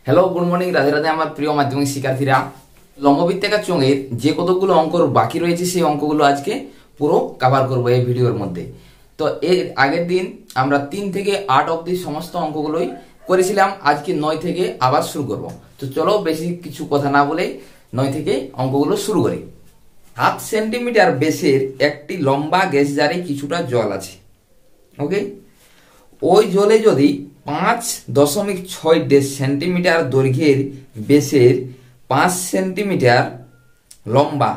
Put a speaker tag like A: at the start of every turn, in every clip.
A: Hello, good morning, Radhe Radhe আমার প্রিয় মাধ্যমিক শিক্ষার্থীরা। লম্ববৃত্তাকার চোঙের যে কতগুলো অঙ্ক বাকি রয়েছে সেই অঙ্কগুলো আজকে পুরো কভার করবো এই ভিডিওর মধ্যে। তো এর আগের দিন আমরা 3 থেকে 8 অবধি সমস্ত অঙ্কগুলোই করেছিলাম। আজকে 9 থেকে আবার শুরু করব। তো চলো বেশি কিছু কথা না বলে 9 থেকে অঙ্কগুলো শুরু করি। 7 সেন্টিমিটার বেসের একটি লম্বা গ্যাস জারে কিছুটা জল আছে। ওকে, ওই জলে যদি 5.6 সেন্টিমিটার দৈর্ঘ্যের বেসের 5 সেন্টিমিটার লম্বা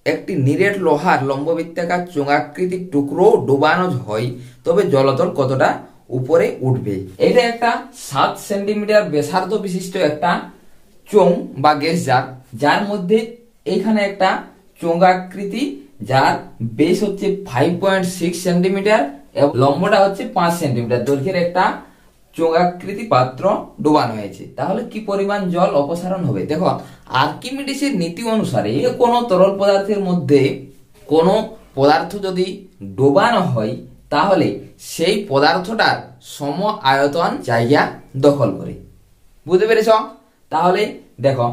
A: একটি নিরেট লোহার লম্ববৃত্তাকার চোঙাকৃতির টুকরো ডোবানো হয়, তবে জলতল কতটা উপরে উঠবে? এটা একটা 7 সেন্টিমিটার ব্যাসার্ধ বিশিষ্ট একটা চোঙ বা গ্যাস জার, যার মধ্যে এখানে একটা চোঙাকৃতি, যার বেস হচ্ছে 5.6 সেন্টিমিটার এবং লম্বটা হচ্ছে 5 সেন্টিমিটার দৈর্ঘ্যের একটা চোঙাকৃতি পাত্র ডোবানো হয়েছে। তাহলে কি পরিমাণ জল অপসারণ হবে? দেখো, আর্কিমিডিসের নীতি অনুসারে কোন তরল পদার্থের মধ্যে কোন পদার্থ যদি ডোবানো হয় তাহলে সেই পদার্থটার সম আয়তন জায়গা দখল করে। বুঝতে পেরেছ? তাহলে দেখো,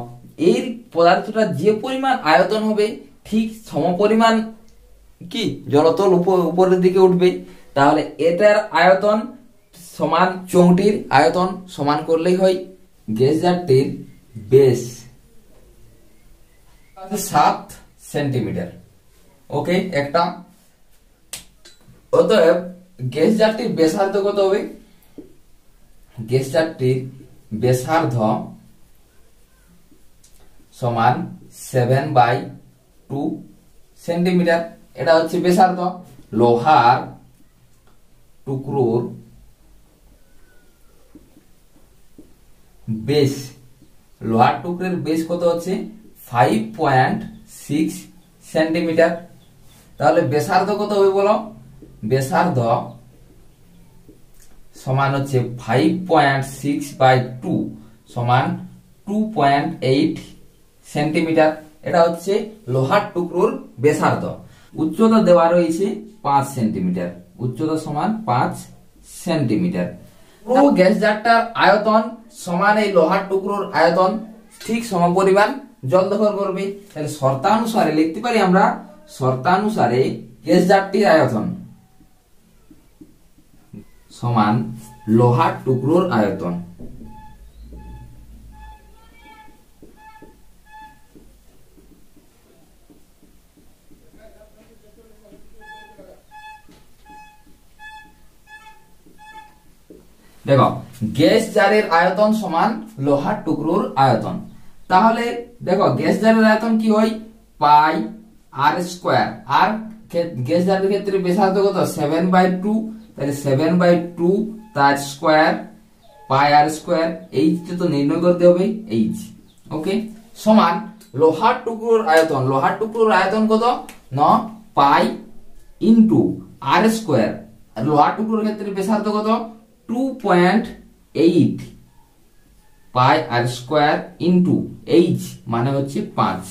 A: এই পদার্থটা যে পরিমাণ আয়তন হবে ঠিক সম পরিমাণ কি জলতল উপরের দিকে উঠবে। তাহলে এটার আয়তন সমান চোঙটির আয়তন সমান করলেই হয়। গ্যাস জারটির বেস 7 সেন্টিমিটার। ওকে, একটা অতএব গ্যাস জারটির ব্যাসার্ধ কত হবে? গ্যাস জারটির ব্যাসার্ধ সমান 7/2 সেন্টিমিটার। এটা হচ্ছে ব্যাসার্ধ। লোহার টুকরোর বেস, লোহার টুকরের বেস কত হচ্ছে? 5.6 সেন্টিমিটার। তাহলে ব্যাসার্ধ কত হবে বলো? ব্যাসার্ধ সমান হচ্ছে 5.6/2 সমান 2.8 সেন্টিমিটার। এটা হচ্ছে লোহার টুকরোর ব্যাসার্ধ। উচ্চতা দেওয়া রয়েছে 5 সেন্টিমিটার। উচ্চতা সমান 5 সেন্টিমিটার। পুরো গ্যাস জারটার আয়তন সমান এই লোহার টুকরোর আয়তন, ঠিক সমপরিমাণ জল দখল করবে। তাহলে শর্তানুসারে লিখতে পারি আমরা, শর্তানুসারে গ্যাস জারটির আয়তন সমান লোহার টুকরোর আয়তন। দেখো, গ্যাস জারের আয়তন সমান লোহার টুকরোর আয়তন। তাহলে দেখো, গ্যাস জারের আয়তন কি হয়? পাই আর স্কয়ার। আর গ্যাস জারের ক্ষেত্রে ব্যাসার্ধ কত? 7/2। তাহলে 7/2 তার স্কয়ার পাই আর স্কয়ার। এইচ তো নির্ণয় করতে হবে, এইচ। ওকে, সমান লোহার টুকরোর আয়তন। লোহার টুকরোর আয়তন কত? পাই ইন্টু আর স্কয়ার। লোহার টুকরোর ক্ষেত্রে ব্যাসার্ধ কত? 2.8 পাই আর স্কয়ার ইন্টু এইচ মানে হচ্ছে 5।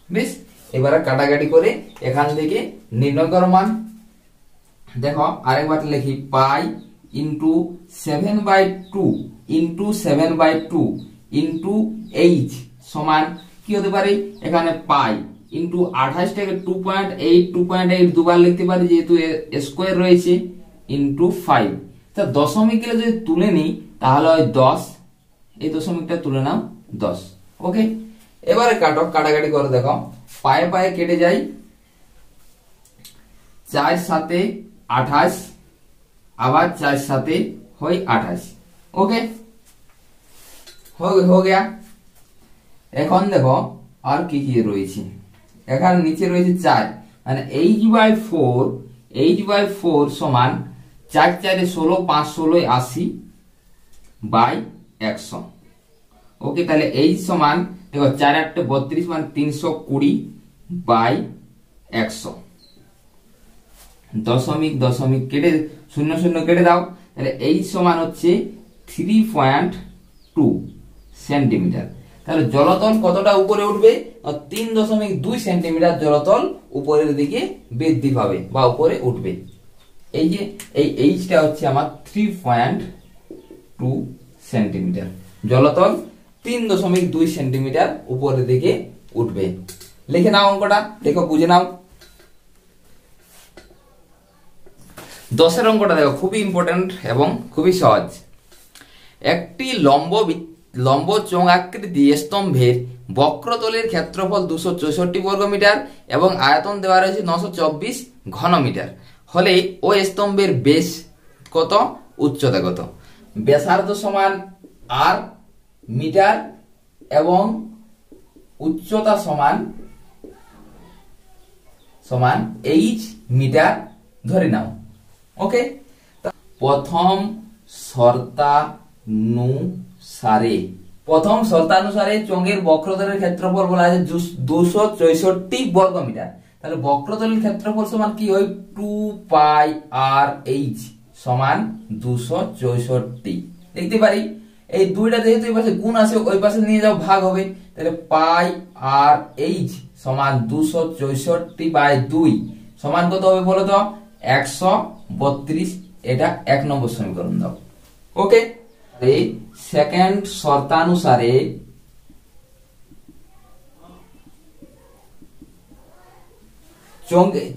A: বেশ, এবারে কাটাকাটি করে এখান থেকে নির্ণয় করো মান। দেখো, আরেকবার লিখি, pi into 7/2 into 7/2 into H সমান কি হতে পারে? এখানে পাই ইন্টু 28 টাকে 2.8 দুবার লিখতে পারি যেহেতু স্কয়ার রয়েছে, ইন্টু 5। তা দশমিক যদি তুলে নিই তাহলে হয় 10। এই দশমিকটা তুলে নাও 10। ওকে, এবারে কাটো, কাটাকাটি করে দেখো, পায়ে পায়ে কেটে যাই। 4 7 28, আবার 4 7 হয় 28। ওকে, हो गया। এখন দেখো আর কি কি রয়েছে। এখানে নিচে রয়েছে 4, মানে h/4 সমান 4 4 16, 5 16 80 বাই 100। ওকে, তাহলে h সমান দেখো 4 8 32 মানে 320 বাই 100। দশমিক দশমিক কেটে 0 0 কেটে দাও। তাহলে h সমান হচ্ছে 3.2 সেন্টিমিটার। তাহলে জলতল কতটা উপরে উঠবে? 3.2 সেন্টিমিটার জলতল উপরের দিকে বৃদ্ধি পাবে বা উপরে উঠবে। এই যে এই এইচটা হচ্ছে আমার 3.2 সেন্টিমিটার। জলতল 3.2 সেন্টিমিটার উপরের দিকে উঠবে। লিখে নাও অঙ্কটা, দেখো বুঝে নাও। 10 অঙ্কটা দেখো, খুবই ইম্পর্টেন্ট এবং খুবই সহজ। একটি লম্ব চোঙ আকৃতি স্তম্ভের বক্রতলের ক্ষেত্রফল 264 বর্গমিটার এবং আয়তন দেওয়া রয়েছে 924 ঘনমিটার হলে ওই স্তম্ভের বেশ কত, উচ্চতা কত? ব্যাসার্ধ সমান আর মিটার এবং উচ্চতা সমান এইচ মিটার ধরে নাও। ওকে, প্রথম শর্তানুসারে চোঙের বক্রতলের ক্ষেত্রফল বলা আছে 264 বর্গমিটার। তাহলে বক্রতলের ক্ষেত্রফল সমান কি হয়, 2 পাই আর এইচ সমান 264। দেখতে পারি এই দুইটা যেহেতু এই পাশে গুণ আছে, ওই পাশে নিয়ে যাও ভাগ হবে। তাহলে পাই আর এইচ সমান 264/2 সমান কত হবে বলো তো, 132। এটা 1 নম্বর সমীকরণ দাও। ওকে, এই সেকেন্ড শর্তানুসারে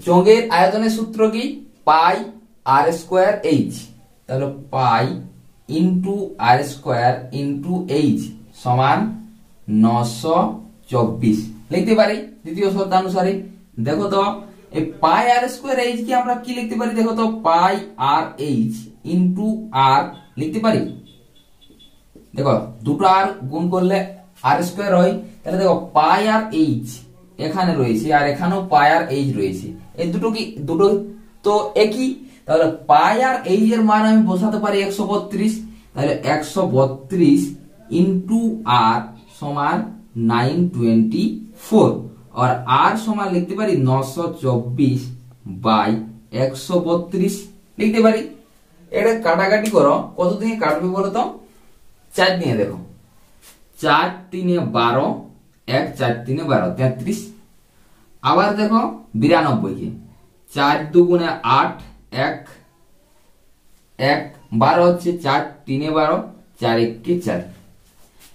A: চোঙের আয়তনের সূত্র কি, পাই আর স্কয়ার এইচ। তাহলে পাই ইন্টু আর স্কয়ার ইন্টু এইচ সমান 924 লিখতে পারি দ্বিতীয় শর্তানুসারে। দেখো তো এই পাই আর স্কয়ার এইচ কি আমরা কি লিখতে পারি, দেখো তো পাই আর এইচ ইন্টু আর লিখতে পারি। দেখো দুটো আর গুণ করলে আর স্কয়ার হয়। তাহলে দেখো পাই আর এইচ এখানে রয়েছে আর এখানেও পাই আর এইচ রয়েছে, এই দুটো তো একই। তাহলে পাই আর এইচ এর মান আমি বসাতে পারি 132। তাহলে 132 ইন্টু আর সমান 924 আর আর সমান লিখতে পারি 924/132 লিখতে পারি। এটা কাটাকাটি করো, কত দিয়ে কাটবে বলো তো, 4 দিয়ে দেখো, 4 3 12, 1 4 3 12 33। আবার দেখো 92 কে 4 2 গুণে 8, 1 1 12 হচ্ছে 4 3 12, 4 1 কে 4,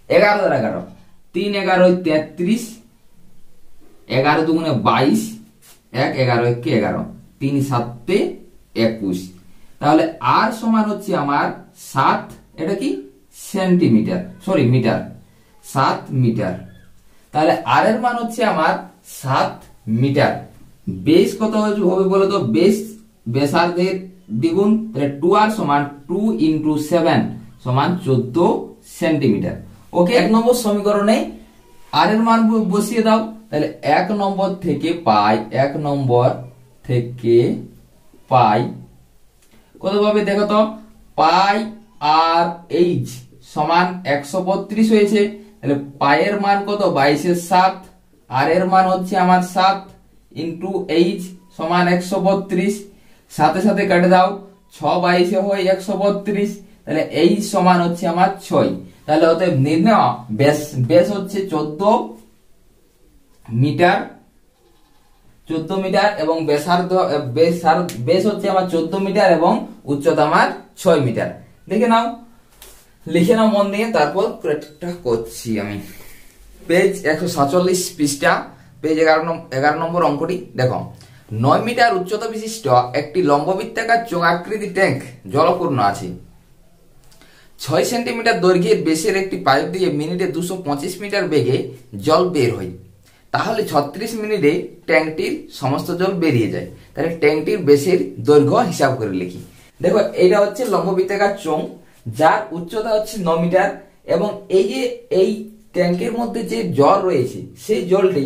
A: 11 দ্বারা 11, 3 11 33, 11 2 গুণে 22, 1 11 1 কে 11, 3 7 21। তাহলে আর সমান হচ্ছে আমার 7, এটা কি সেন্টিমিটার, সরি মিটার, 7 মিটার। তাহলে আর এর মান হচ্ছে আমার 7 মিটার। বেস কত হবে বলো তো, ব্যাসার্ধের দ্বিগুণ, তাহলে 2r সমান 2 × 7 সমান 14 সেন্টিমিটার। ওকে, 1 নম্বর সমীকরণে আর এর মান বসিয়ে দাও। তাহলে 1 নম্বর থেকে পাই কত পাবে দেখো তো, পাই আর এইচ সমান 132 হয়েছে। তাহলে পায়ের মান কত, 22/7, আর এর মান হচ্ছে আমার 7 ইন্টু এইচ সমান 132। সাথে সাথে কেটে দাও, 6 22 হয় 132। তাহলে এইচ সমান হচ্ছে আমার 6। তাহলে অতএব নির্ণয় ব্যাস হচ্ছে 14 মিটার এবং বেস হচ্ছে আমার 14 মিটার এবং উচ্চতা আমার 6 মিটার। লিখে নাও মন দিয়ে, তারপর প্র্যাকটিসটা করছি আমি। পেজ 147 পৃষ্ঠা, পেজ 11 নম্বর অঙ্কটি দেখো। 9 মিটার উচ্চতা বিশিষ্ট একটি লম্ববৃত্তাকার চোঙ আকৃতি ট্যাঙ্ক জলপূর্ণ আছে। 6 সেন্টিমিটার দৈর্ঘ্যের বেসের একটি পাইপ দিয়ে মিনিটে 225 মিটার বেগে জল বের হয়। তাহলে 36 মিনিটে ট্যাঙ্কটির সমস্ত জল বেরিয়ে যায়। তাহলে ট্যাঙ্কটির বেসের দৈর্ঘ্য হিসাব করে লিখি। দেখো এটা হচ্ছে লম্ববৃত্তাকার চোঙ, যার উচ্চতা হচ্ছে 9 মিটার এবং এই ট্যাঙ্কের মধ্যে যে জল রয়েছে সেই জলটি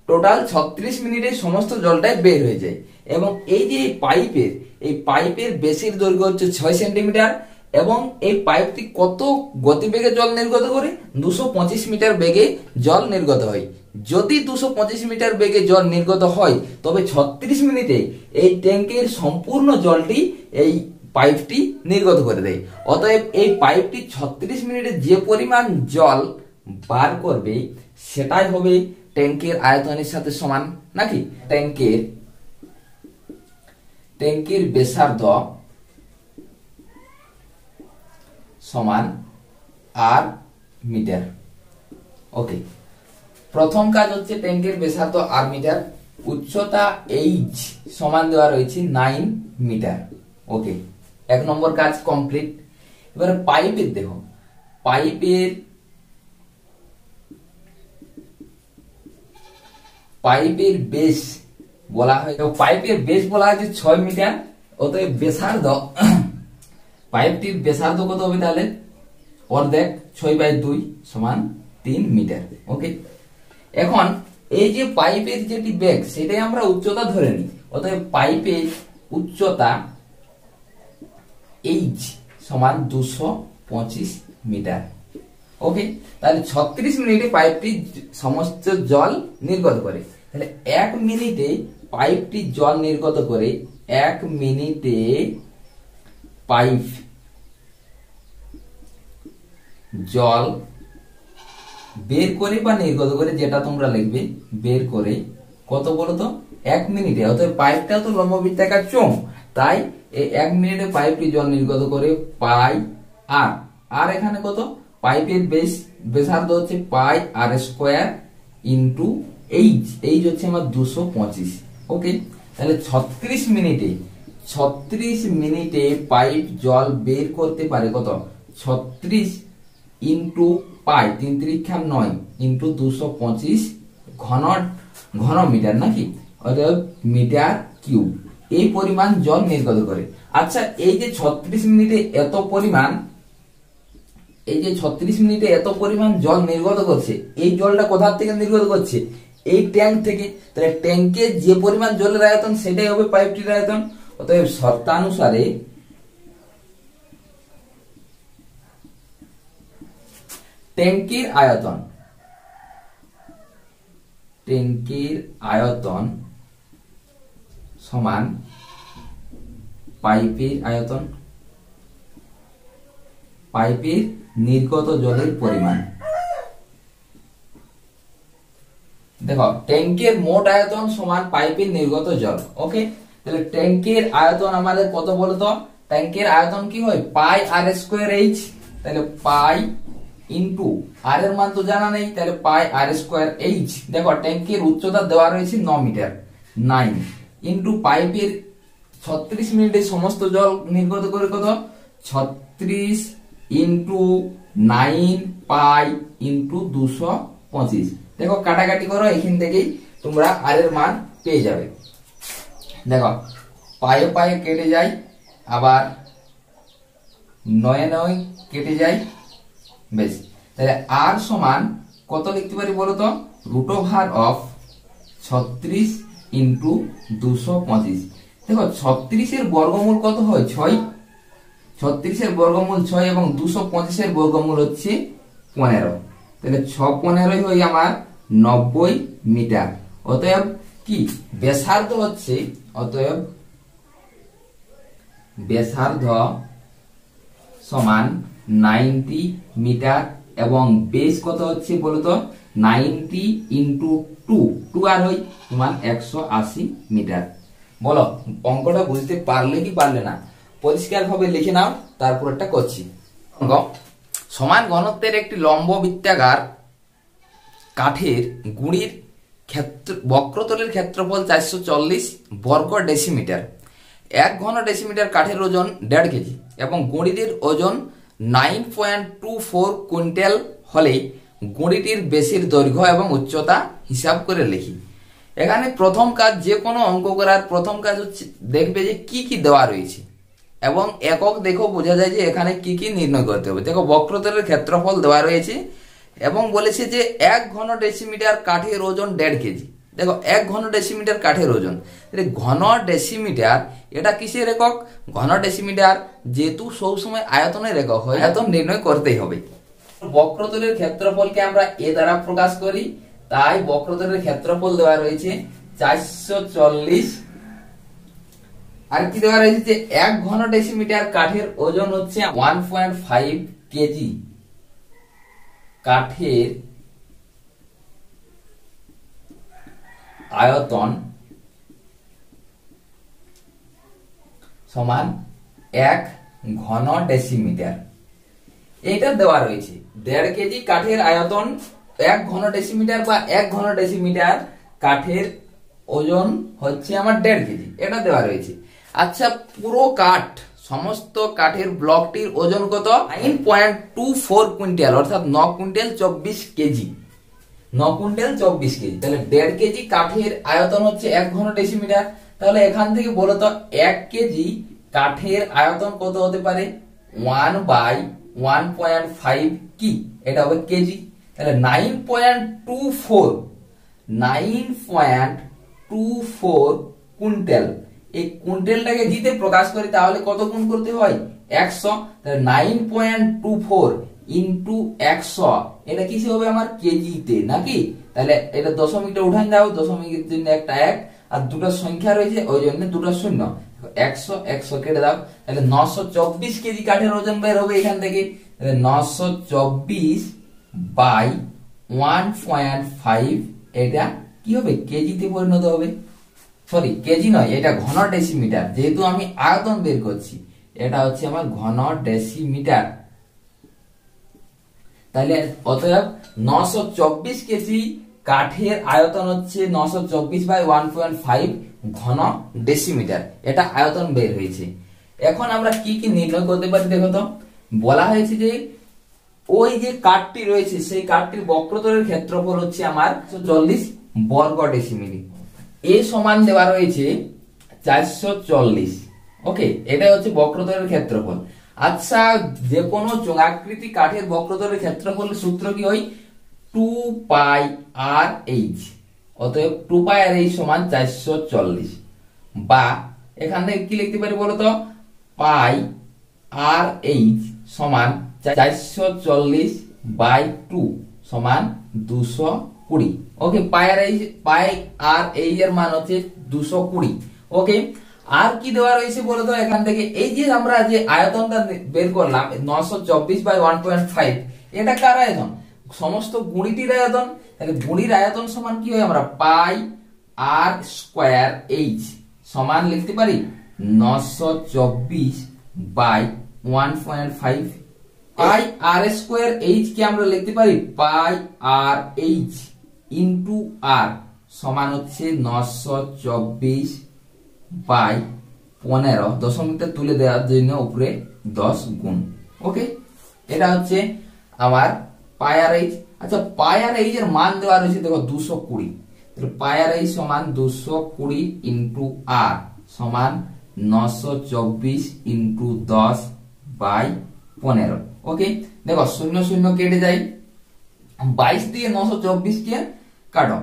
A: টোটাল 36 মিনিটে সমস্ত জলটাই বের হয়ে যায়। এবং এই যে পাইপের বেসের দৈর্ঘ্য হচ্ছে 6 সেন্টিমিটার এবং এই পাইপটি কত গতিবেগে জল নির্গত করে, 225 মিটার বেগে জল নির্গত হয়। যদি 225 মিটার বেগে জল নির্গত হয় তবে 36 মিনিটে এই ট্যাঙ্কের সম্পূর্ণ জলটি এই পাইপটি নির্গত করে দেয়। অতএব এই পাইপটি 36 মিনিটে যে পরিমাণ জল বার করবে সেটাই হবে ট্যাঙ্কের আয়তনের সাথে সমান, নাকি? ট্যাঙ্কের ব্যাসার্ধ সমান আর মিটার। ওকে, প্রথম কাজ হচ্ছে ট্যাঙ্কের ব্যাসার্ধ আর মিটার, উচ্চতা এইচ সমান দেওয়া রয়েছে 9 মিটার। ওকে, এক নম্বর কাজ কমপ্লিট। এবার পাইপের দেখো, পাইপের বেস বলা হয়, পাইপের বেস বলা হয় যে 6 মিটার। অতএব ব্যাসার্ধ, পাইপটির ব্যাসার্ধ কত হবে তাহলে? অর্ধেক 6/2 সমান 3 মিটার। ওকে, এখন এই যে পাইপের যেটি বেগ সেটাই আমরা উচ্চতা ধরে নিই। অতএব পাইপের উচ্চতা এইচ সমান 225 মিটার। ওকে, তাহলে 36 মিনিটে পাইপটি সমস্ত জল নির্গত করে। তাহলে 1 মিনিটে পাইপটি জল নির্গত করে, 1 মিনিটে পাইপ জল বের করে বা নির্গত করে, যেটা তোমরা লিখবে, বের করে কত বলতো? 1 মিনিটে। অর্থাৎ পাইপটা তো লম্ববৃত্তাকার চোঙ, তাই এই 1 মিনিটে পাইপটি জল নির্গত করে পাই আর। আর এখানে কত? পাইপের ব্যাসার্ধ হচ্ছে পাই r square into H, H হচ্ছে আমার 225। ওকে, তাহলে 36 মিনিটে পাইপ জল বের করতে পারে কত? 36 ইন্টু পাই 3 × 9 ইন্টু 225 ঘন মিটার, নাকি? অর্থাৎ মিটার কিউব, এই পরিমাণ জল নির্গত করে। আচ্ছা, এই যে 36 মিনিটে এত পরিমাণ জল নির্গত করছে, এই জলটা কোথা থেকে নির্গত করছে? এই ট্যাঙ্ক থেকে। তাহলে ট্যাঙ্কে যে পরিমাণ জলের আয়তন সেটাই হবে পাইপটির আয়তন। অতএব শর্তানুসারে ট্যাঙ্কের আয়তন সমান পাইপের আয়তন, পাইপের নির্গত জলের পরিমাণ। দেখো, ট্যাঙ্কের মোট আয়তন সমান পাইপের নির্গত জল। ওকে, তাহলে ট্যাঙ্কের আয়তন আমাদের কত বলতো? ট্যাঙ্কের আয়তন কি হয়? পাই আর স্কয়ার এইচ। তাহলে পাই ইন্টু আর এর মান তো জানা নেই, তাহলে পাই আর স্কয়ার এইচ। দেখো, ট্যাঙ্কের উচ্চতা দেওয়া রয়েছে 9 মিটার, 9 ইন্টু পাইপের 36 মিনিটে সমস্ত জল নির্গত করে কত? 36 ইন্টু 9 পাই ইন্টু 225। দেখো, কাটাকাটি করো, এখান থেকেই তোমরা আর এর মান পেয়ে যাবে। দেখো, পায়ে কেটে যায়, আবার 9 কেটে যায়। বেশ, তাহলে আর সমান কত লিখতে পারি বলতো? √36 ইন্টু 225। দেখো, 36 এর বর্গমূল কত হয়? 6। 36 এর বর্গমূল 6 এবং 225 এর বর্গমূল হচ্ছে 15। তাহলে 6 15 হয় আমার 90 মিটার। অতএব কি ব্যাসার্ধ হচ্ছে? অতএব ব্যাসার্ধ সমান 90 মিটার এবং বেস কত হচ্ছে বলতো? 90 ইন্টু 2 আর হয় সমান 180 মিটার। বলো, অঙ্কটা বুঝতে পারলে কি পারলে না? পরিষ্কার ভাবে লিখে নাও, তারপর একটা করছি। সমান ঘনত্বের একটি লম্ব বৃত্তাকার কাঠের গুঁড়ির বক্রতলের ক্ষেত্রফল 440 বর্গ ডেসিমিটার। 1 ঘন ডেসিমিটার কাঠের ওজন 1.5 কেজি এবং গুঁড়িটির ওজন 9.24 কুইন্টাল হলে গুঁড়িটির বেসের দৈর্ঘ্য এবং উচ্চতা হিসাব করে লিখি। এখানে প্রথম কাজ, যে কোনো অঙ্ক করার প্রথম কাজ হচ্ছে দেখবে যে কি কি দেওয়া রয়েছে এবং একক দেখো বোঝা যায় যে এখানে কি কি নির্ণয় করতে হবে। দেখো, বক্রতলের ক্ষেত্রফল দেওয়া রয়েছে এবং বলেছে যে 1 ঘন ডেসিমিটার কাঠের ওজন 1.5 কেজি। দেখো, 1 ঘন ডেসিমিটার কাঠের ওজন, ঘন ডেসিমিটার এটা কিসের একক? ঘন ডেসিমিটার যেহেতু সবসময় আয়তনের একক হয়, আয়তন নির্ণয় করতেই হবে। বক্রতলের ক্ষেত্রফলকে আমরা এ দ্বারা প্রকাশ করি, তাই বক্রতলের ক্ষেত্রফল দেওয়া রয়েছে 440। আর কি দেওয়া রয়েছে? যে 1 ঘন ডেসিমিটার কাঠের ওজন হচ্ছে 1.5 কেজি। কাঠের আয়তন সমান 1 ঘন ডেসিমিটার, এটা দেওয়া রয়েছে। 1.5 কেজি কাঠের আয়তন 1 ঘন ডেসিমিটার বা 1 ঘন ডেসিমিটার কাঠের ওজন হচ্ছে আমার 1.5 কেজি, এটা দেওয়া রয়েছে। আচ্ছা, পুরো কাঠ, সমস্ত কাঠের ব্লকটির ওজন কত? 9.24 কুইন্টাল, অর্থাৎ 9 কুইন্টাল 24 কেজি। 9 কুইন্টাল 24 কেজি, তাহলে 1.5 কেজি কাঠের আয়তন হচ্ছে 1 ঘন ডেসিমিটার। তাহলে এখান থেকে বলো তো 1 কেজি কাঠের আয়তন কত হতে পারে? 1/1.5 কি? এটা হবে কেজি। তাহলে 9.24 কুইন্টাল। এই কুইন্টালটাকে জিতে প্রকাশ করি তাহলে কত গুণ করতে হয়? 100। তাহলে 9.24 ইন্টু 100, এটা কিসে হবে আমার? কেজিতে, নাকি? তাহলে এটা দশমিকটা উঠান দাও, দশমিকের জন্য একটা 1 আর দুটো সংখ্যা রয়েছে ওই জন্য দুটো শূন্য। 100 100 কেটে দাও, তাহলে 924 কেজি কাঠের ওজন বের হবে এখান থেকে। তাহলে 924 বাই 1.5, এটা কি হবে? কেজিতে পরিণত হবে। সরি, কেজি নয়, এটা ঘন ডেসিমিটার, যেহেতু আমি আয়তন বের করছি। এটা হচ্ছে আমার ঘন ডেসিমিটার। তাহলে অতএব 924 কেজি কাঠের আয়তন হচ্ছে 924 বাই 1.5 ঘন ডেসিমিটার, এটা আয়তন বের হয়েছে। এখন আমরা কি কি নির্ণয় করতে পারি দেখো তো। বলা হয়েছে যে ওই যে কাঠটি রয়েছে সেই কাঠটির বক্রতলের ক্ষেত্রফল হচ্ছে আমার 40 বর্গ ডেসিমিটার। এ সমান দেওয়া রয়েছে 440। ওকে, এটা হচ্ছে বক্রতলের ক্ষেত্রফল। আচ্ছা, যে কোনো চোঙাকৃতি কাঠের বক্রতলের ক্ষেত্রফলের সূত্র কি হয়? 2 পাই আর এইচ। অতএব 2 পাই আর এইচ সমান 440, বা এখান থেকে কি লিখতে পারি বলতো? পাই আর এইচ সমান 440 বাই 2 সমান 220। ওকে, পাই আর এইচ এর মান হচ্ছে 220। ওকে, আর কি দেওয়া রয়েছে বলতো এখান থেকে? এই যে আমরা যে আয়তনটা বের করলাম 924 বাই 1.5, এটা কার আয়তন? সমস্ত গুণিটির আয়তন। তাহলে গুণির আয়তন সমান কি হয়? আমরা পাই আর স্কয়ার এইচ সমান লিখতে পারি 924 by 1.5। Pi r square h কে আমরা লিখতে পারি পাই আর এইচ ইন্টু আর সমান হচ্ছে 924 বাই 15, দশমিকটা তুলে দেওয়ার জন্য উপরে 10 গুণ। ওকে, এটা হচ্ছে আমার পাই আর এইচ। আচ্ছা, পাই আর এইচ এর মান দেওয়া রয়েছে দেখো 220। তাহলে পাই আর এইচ সমান 220 ইন্টু আর সমান 924 ইন্টু 10 বাই 15। ওকে, দেখো 0 0 কেটে যায়, 22 দিয়ে 924 কে কাটো।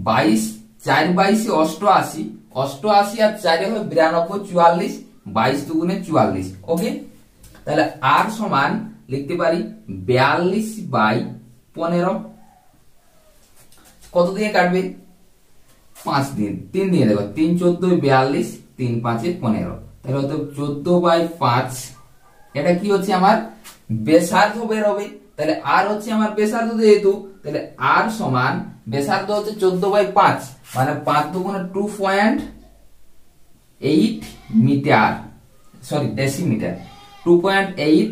A: 22 4 22 88, 88 আর 4 হয় 92, 44, 22 দুগুণে 44। ওকে, তাহলে আর সমান লিখতে পারি 42 বাই 15। কত দিয়ে কাটবে? 5 দিয়ে, 3 দিয়ে দেখো, 3 14 42, 3 5 15। তাহলে হয়তো 14 বাই 5, এটা কি হচ্ছে আমার? ব্যাসার্ধ বের হবে। তাহলে আর হচ্ছে আমার ব্যাসার্ধ যেহেতু, তাহলে আর সমান ব্যাসার্ধ হচ্ছে 14 বাই 5, মানে 5 দুগুণে 2.8 মিটার, সরি ডেসিমিটার, 2.8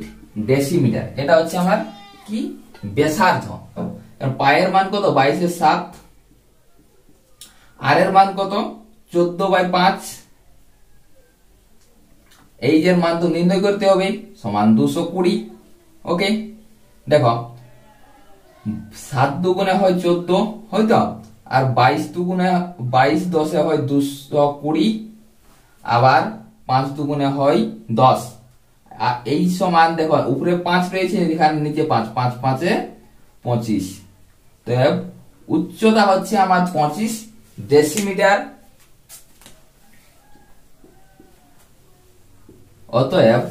A: ডেসিমিটার। এটা হচ্ছে আমার কি? ব্যাসার্ধ। পায়ের মান কত? 22/7। আর এর মান কত? 14 বাই 5। এইচ এর মান তো নির্ণয় করতে হবে, সমান 220। ওকে, দেখো 7 দুগুণে হয় 14, হয়তো, আর 22 দুগুণে 22 10 হয় 220, আবার 5 দুগুণে হয় 10। আর এই সমান দেখো উপরে 5 রয়েছে, এখানে নিচে 5, 5 5 25। তো উচ্চতা হচ্ছে আমার 25 ডেসিমিটার। অতএব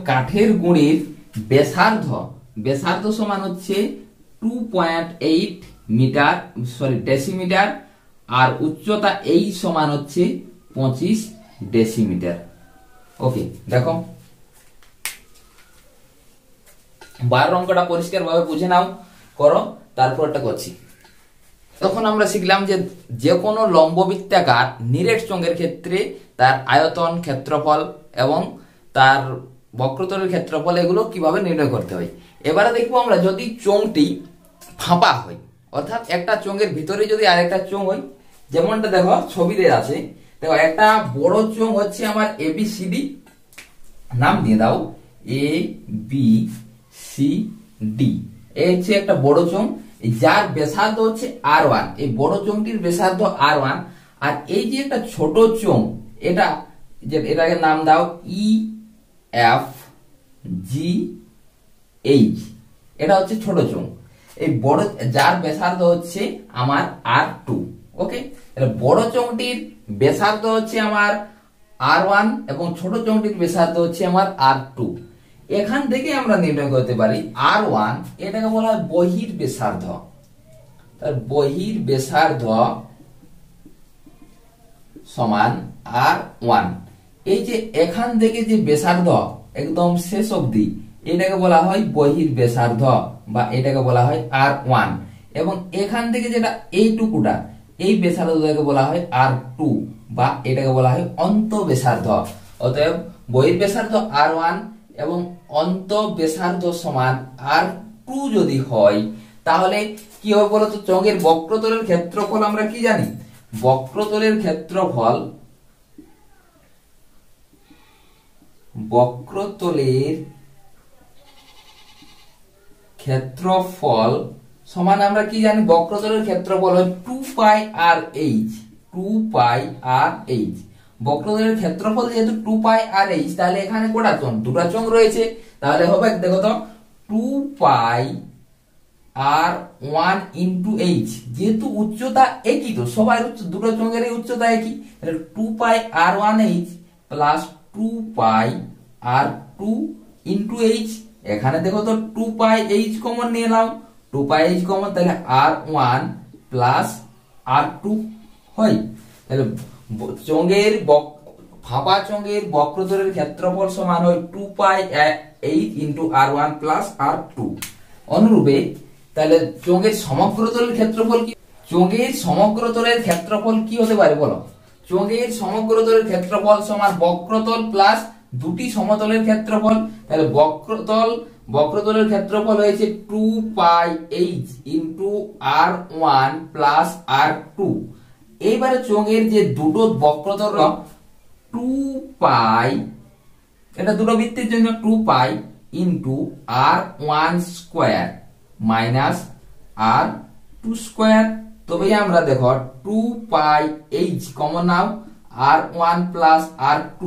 A: কাঠের গুণের ব্যাসার্ধ সমান হচ্ছে 2.8 মিটার, সরি ডেসিমিটার, আর উচ্চতা এই সমান হচ্ছে 25 ডেসিমিটার। ওকে, দেখো 12 অঙ্কটা পরিষ্কার ভাবে বুঝে নাও, করো, তারপরটা করছি। তখন আমরা শিখলাম যে যে কোনো লম্ববৃত্তাকার নিরেট চোঙের ক্ষেত্রে তার আয়তন, ক্ষেত্রফল এবং তার বক্রতলের ক্ষেত্রফল এগুলো কিভাবে নির্ণয় করতে হয়। এবারে দেখবো আমরা যদি চোঙটি ফাঁপা হয়, অর্থাৎ একটা চোঙের ভিতরে যদি আরেকটা চোঙ হয়, যেমনটা দেখো ছবিতে আছে, দেখো একটা বড় চোঙ হচ্ছে আমার ABCD, নাম দিয়ে দাও ABCD, এই হচ্ছে একটা বড় চোঙ, যার ব্যাসার্ধ হচ্ছে R1, এই বড় চোঙটির ব্যাসার্ধ R1, আর এই যে একটা ছোট চোঙ, এটাকে নাম দাও EFGH, এটা হচ্ছে ছোট চোঙ। এই বড় যার ব্যাসার্ধ হচ্ছে আমার R2, ওকে। তাহলে বড় চোঙটির ব্যাসার্ধ হচ্ছে আমার R1 এবং ছোট চোঙটির ব্যাসার্ধ হচ্ছে আমার R2। এখান থেকে আমরা নির্ণয় করতে পারি R1, এটাকে বলা হয় বহির ব্যাসার্ধ, তার বহির ব্যাসার্ধ সমান R1। এই যে এখান থেকে যে ব্যাসার্ধ একদম শেষ অবধি, এটাকে বলা হয় বহির ব্যাসার্ধ বা এটাকে বলা হয় R1, এবং এখান থেকে যেটা এইটুকুটা, এই ব্যাসার্ধটাকে বলা হয় R2 বা এটাকে বলা হয় অন্ত ব্যাসার্ধ। অতএব বহির ব্যাসার্ধ R1 এবং অন্ত ব্যাসার্ধ সমান R2 যদি হয়, তাহলে কি হবে বলতো? চোঙের বক্রতলের ক্ষেত্রফল আমরা কি জানি? বক্রতলের ক্ষেত্রফল সমান আমরা কি জানি? বক্রতলের ক্ষেত্রফল হয় 2πRh, 2πRh। বক্রতলের ক্ষেত্রফল যেহেতু 2πRh, তাহলে এখানে কটা চোঙ? দুটো চোঙ রয়েছে, তাহলে হবে দেখো তো 2πR1 ইন্টু h, যেহেতু উচ্চতা একই, তো সবার দুটো চোঙেরই উচ্চতা একই, তাহলে 2πR1h plus 2πR2 into h। এখানে দেখো তো 2πh কমন নিয়ে নাও, 2πh কমন, তাহলে R1 প্লাস R2 হয়। তাহলে চোঙের ফাঁপা চোঙের বক্রতলের ক্ষেত্রফল সমান হয় 2πh into R1 plus R2। অনুরূপে তাহলে চোঙের সমগ্রতলের ক্ষেত্রফল কি? চোঙের সমগ্রতলের ক্ষেত্রফল কি হতে পারে বলো? চোঙের সমগ্রতলের ক্ষেত্রফল সমান বক্রতল প্লাস দুটি সমতলের ক্ষেত্রফল। তাহলে বক্রতলের ক্ষেত্রফল হয়েছে 2πh into R1 plus R2। এইবারে চোঙের যে দুটো বক্রতল 2π, এটা দুটো বৃত্তের জন্য 2π into R1 square minus R2 square. তবে আমরা দেখো 2πh কমন নাও, R1 প্লাস R2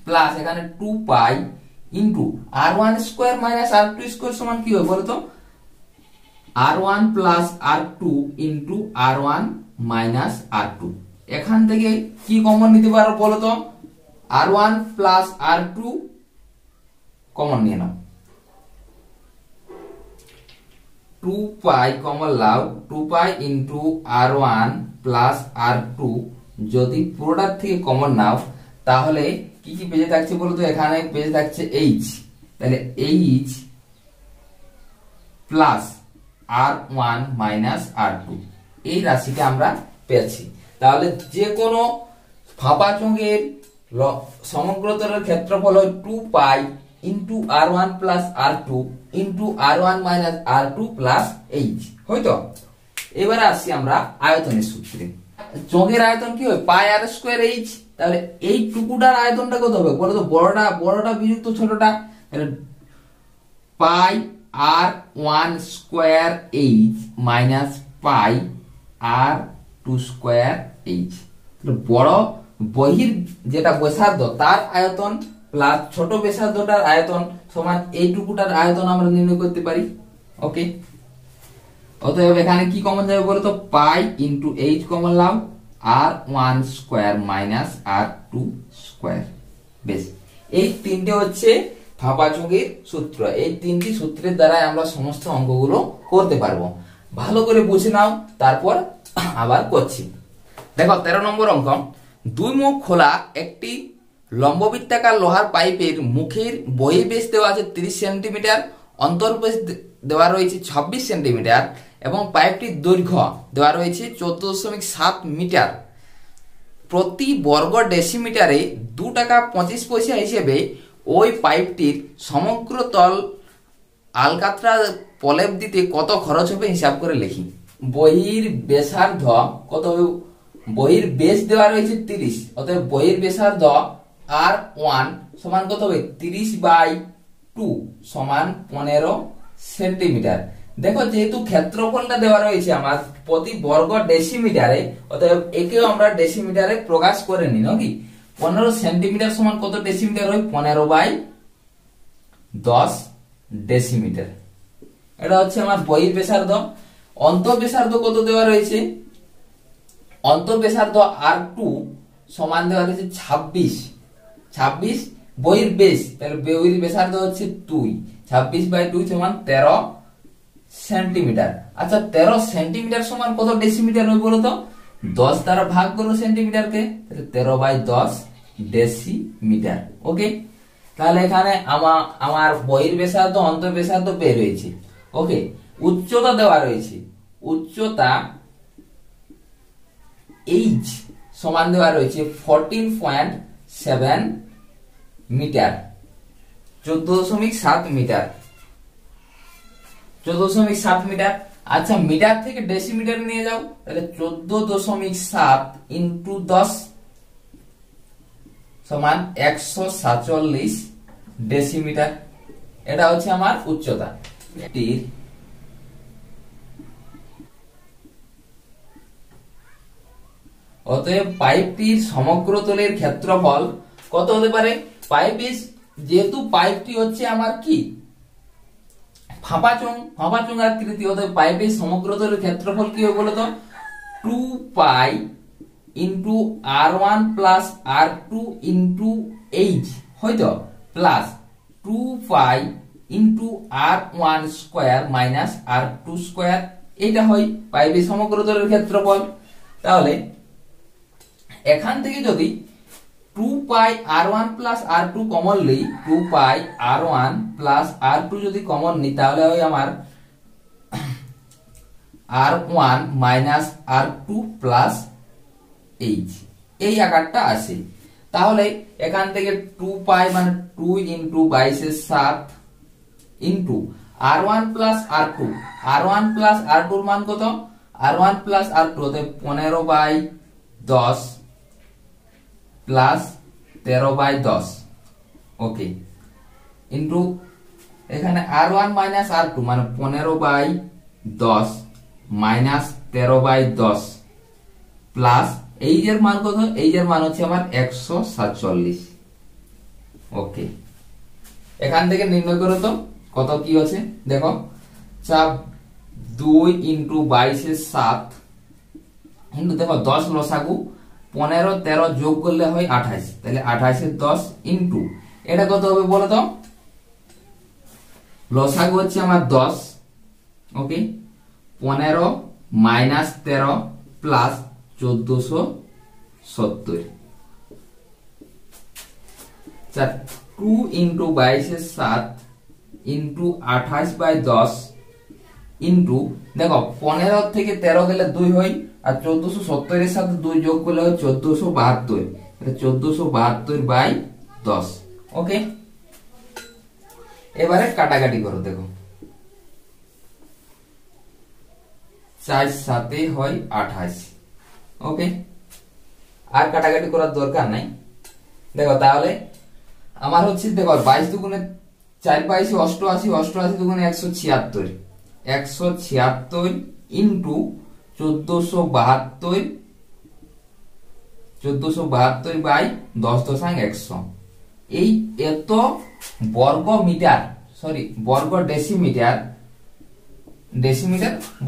A: প্লাস এখানে 2π into R1 square minus R2 square সমান কি হবে বলতো? R1 plus R2 into R1 minus R2। এখান থেকে কি কমন নিতে পারো বলতো? R1 প্লাস R2 কমন নিয়ে নাও, 2π কমন লাও, 2π ইন্টু R1 প্লাস R2 যদি পুরোটার থেকে কমন নাও, তাহলে কি কি বেঁচে থাকছে বলতো? এখানে বেঁচে থাকছে h, তাহলে h plus R1 minus R2, এই রাশিটা আমরা পেয়েছি। তাহলে যে কোনো ফাঁপা চোঙের সমগ্রতলের ক্ষেত্রফল হয় 2π into R1 plus R2 into R1 minus R2 plus h, হয়তো? এবারে আসি আমরা আয়তনের সূত্রে। চোঙের আয়তন কি হয়? পাই আর স্কয়ার h। তাহলে এই টুকুটার আয়তনটা কত হবে বলো তো? বড়টা বিযুক্ত ছোটটা, তাহলে পাই R1 স্কয়ার h মাইনাস পাই R2 স্কয়ার h। বড় বহির যেটা ব্যাসার্ধ তার আয়তন প্লাস ছোট ব্যাসার্ধটার আয়তন সমান এইটুকুটার আয়তন আমরা নির্ণয় করতে পারি, ওকে। অতএব এখানে কি কমন যাবে বলতো? পাই ইন্টু h কমন নাও, R1 square minus R2 square. বেশ, এই তিনটে হচ্ছে ফাঁপা চোঙের সূত্র। এই তিনটি সূত্রের দ্বারা আমরা সমস্ত অঙ্কগুলো করতে পারবো। ভালো করে বুঝে নাও, তারপর আবার করছি। দেখো 13 নম্বর অঙ্ক। দুই মুখ খোলা একটি লম্ববৃত্তাকার লোহার পাইপের মুখের বহির্ব্যাস দেওয়া আছে 30 সেন্টিমিটার, অন্তর্ব্যাস দেওয়া রয়েছে 26 সেন্টিমিটার এবং পাইপটির দৈর্ঘ্য দেওয়া রয়েছে 14.7 মিটার। প্রতি বর্গ ডেসিমিটারে 2 টাকা 25 পয়সা হিসেবে ওই পাইপটির সমগ্র তল আলকাতরা প্রলেপ দিতে কত খরচ হবে হিসাব করে লিখি। বহির ব্যাসার্ধ কত হবে? বহির বেস দেওয়া রয়েছে 30, অতএব বহির ব্যাসার্ধ R1 সমান কত হবে? 30/2 সমান 15 সেন্টিমিটার। দেখো যেহেতু ক্ষেত্রফলটা দেওয়া রয়েছে আমার প্রতি বর্গ ডেসিমিটারে, অতএব একেও আমরা ডেসিমিটারে প্রকাশ করে নিই নাকি। 15 সেন্টিমিটার সমান কত ডেসিমিটার হয়? 15/10 ডেসিমিটার। এটা হচ্ছে আমার বহির ব্যাসার্ধ। অন্তঃব্যাসার্ধ কত দেওয়া রয়েছে? অন্তঃব্যাসার্ধ R2 সমান দেওয়া রয়েছে 26 বহির বেস, তাহলে বহির ব্যাসার্ধ হচ্ছে 2, 26/2 সমান 13 সেন্টিমিটার। আচ্ছা 13 সেন্টিমিটার সমান কত ডেসিমিটার হয় বলো তো? 10 দ্বারা ভাগ করো সেন্টিমিটারকে, তাহলে 13/10 ডেসিমিটার। ওকে, তাহলে এখানে আমার বহির ব্যাসার্ধ অন্তঃব্যাসার্ধ পেয়ে রয়েছে। ওকে, উচ্চতা দেওয়া রয়েছে। উচ্চতা H সমান দেওয়া রয়েছে 14.7 মিটার, 14.7 মিটার, 14.7 মিটার। আচ্ছা মিটার থেকে ডেসিমিটার নিয়ে যাও, তাহলে 14.7 ইন্টু 10 সমান 147 ডেসিমিটার। এটা হচ্ছে আমার উচ্চতা। অতএব পাইপটির সমগ্র তলের ক্ষেত্রফল কত হতে পারে? যেহেতু পাইপটি হচ্ছে আমার কি ফাঁপাচোঙ আকৃতি, অতএব পাইপের সমগ্র তলের ক্ষেত্রফল কি হবে বলতো? 2 pi into R1 plus R2 into H হয়তো plus 2 pi into R1 square minus R2 square. এটা হয় পাইপের সমগ্র তলের ক্ষেত্রফল। তাহলে এখান থেকে যদি 2 পাই R1 প্লাস R2 কমন লই, 2 পাই R1 প্লাস R2 যদি কমন নিই, তাহলে হয় আমার R1 minus R2 plus H, এই আকারটা আসে। তাহলে এখান থেকে 2 পাই মানে 2 into 22/7 into R1 plus R2, R1 plus R2 এর মান কত? R1 প্লাস R2 অতএব 15/10 প্লাস 13/10। ওকে, ইন্টু এখানে R1 মাইনাস R2 মানে 15/10 মাইনাস 13/10 প্লাস এই এর মান কত? এই এর মান হচ্ছে আমার 147। ওকে, এখান থেকে নির্ণয় করো তো কত কি আছে। দেখো চাপ 2 ইন্টু 22/7 ইন্টু দেখো 10 লসাগু 15 13 যোগ করলে হয় 28, তাহলে 28/10 ইন্টু এটা কত হবে বলো তো? লসাগু হচ্ছে আমার 10। ওকে, 15 minus 13 plus 1470। 2 into 22/7 into 28/10 into দেখো 15 থেকে 13 গেলে 2 হয়, আর 1470 এর সাথে 2 যোগ করলে হয় 1472, এটা 1472/10। ওকে, এবারে কাটাকাটি করো। দেখো 4 7 হয় 28। ওকে, আর কাটাকাটি করার দরকার নাই। দেখো তাহলে আমার হচ্ছে দেখো 22 দুগুণে 4 22 88, 88 দুগুণে 176, 176 ইন্টু 1472/10 এই এত বর্গ মিটার, সরি বর্গ ডেসিমিটার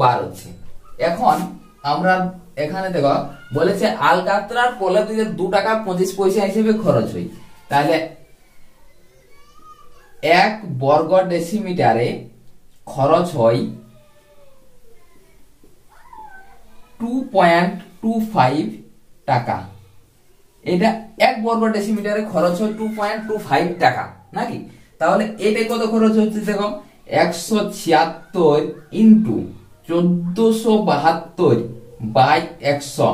A: বার হচ্ছে। এখন আমরা এখানে দেখো বলেছে আলকাতরার প্রলেপ দিতে 2 টাকা 25 পয়সা হিসেবে খরচ হয়, তাহলে 1 বর্গ ডেসিমিটারে খরচ হয় 2.25 টাকা। এটা 1 বর্গ ডেসিমিটারে খরচ হয় 2.25 টাকা নাকি? তাহলে এটা কত খরচ হচ্ছে দেখো 176 ইন্টু 1472 বাই 100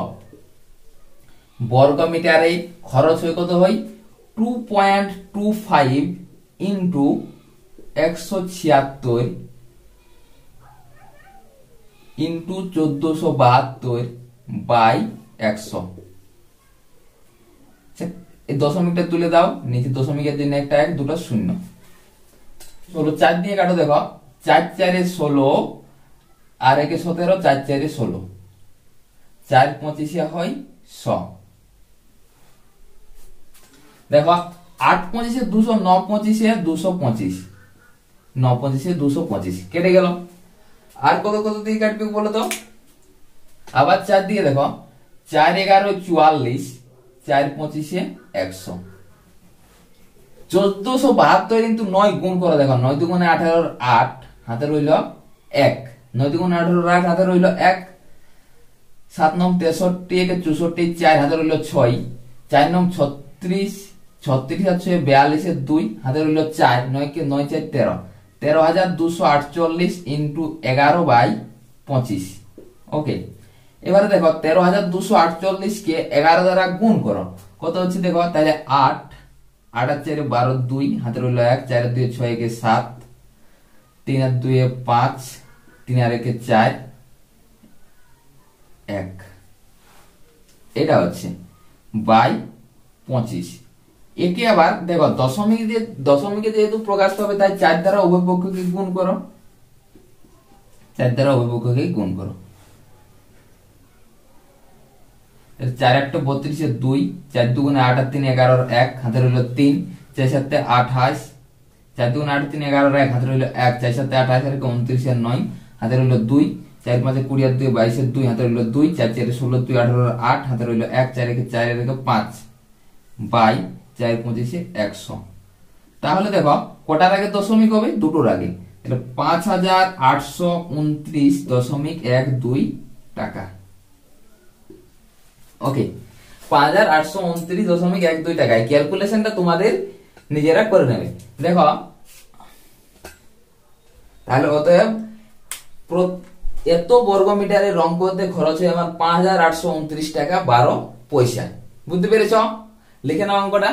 A: বর্গ মিটারে খরচ হয় কত হয় 2.25 ইন্টু 176 ইন্টু 1472 বাই 100। এই দশমিকটা তুলে দাও, নিচে দশমিকের জন্য একটা 1 দুটো 0। 16 4 দিয়ে কাটো, দেখো 4 4 16 আর 1 17, 4 4 16, 4 25 হয় 100। দেখো 8 25 200, 9 25 225, 9 25 225 কেটে গেল। আর কত কত দিয়ে কাটবে বলো তো? আবার 4 দিয়ে দেখো 4 11 44, 4 25 100। 1472 কিন্তু 9 গুণ করে দেখো, 9 দুগুণে 18 8 হাতে রইল 1, 9 দুগুণে 18 8 হাতে রইল 1, 7 9 63 1 64, 4 হাতে রইল 6, 4 9 36, 36 আর 6 42 2 হাতে রইল 4, 9 কে 9 4 13, 13248 ইন্টু 11 বাই 25। ওকে, এবারে দেখো 13248 কে 11 দ্বারা গুণ করো, কত হচ্ছে দেখো, তাহলে 8 8 আর 4 12 2 হাতে রইল 1, 4 আর 2 6 কে 7, 3 আর 2 5, 3 আর 1 4 1, এটা হচ্ছে বাই 25। একে আবার দেখো দশমিকে যেহেতু প্রকাশ হবে তাই 4 দ্বারা উভয় পক্ষকে গুণ করো, 4 দ্বারা উভয় পক্ষকে গুণ করো। 4 1 32 2, 4 দুগুণে 8 আর 3 11 1 হাতে রইল 3, 4 7 28, 4 দুগুণে 8 3 11 1 হাতে রইল 1, 4 7 28 আর 29 আর 9 হাতে রইল 2, 4 5 20 আর 2 22 আর 2 হাতে রইল 2, 4 4 16 2 18 আর 8 হাতে রইল 1, 4 1 4 আর 1 5 বাই 4 25 100। তাহলে দেখো কটার আগে দশমিক হবে, দুটোর আগে, তাহলে 5829.12 টাকা। ওকে, 5829.12 টাকায়। ক্যালকুলেশনটা তোমাদের নিজেরা করে নেবে। দেখো তাহলে অতএব এত বর্গ মিটারে রং করতে খরচ হয় আমার 5829 টাকা 12 পয়সা। বুঝতে পেরেছ? লিখে নাও অঙ্কটা।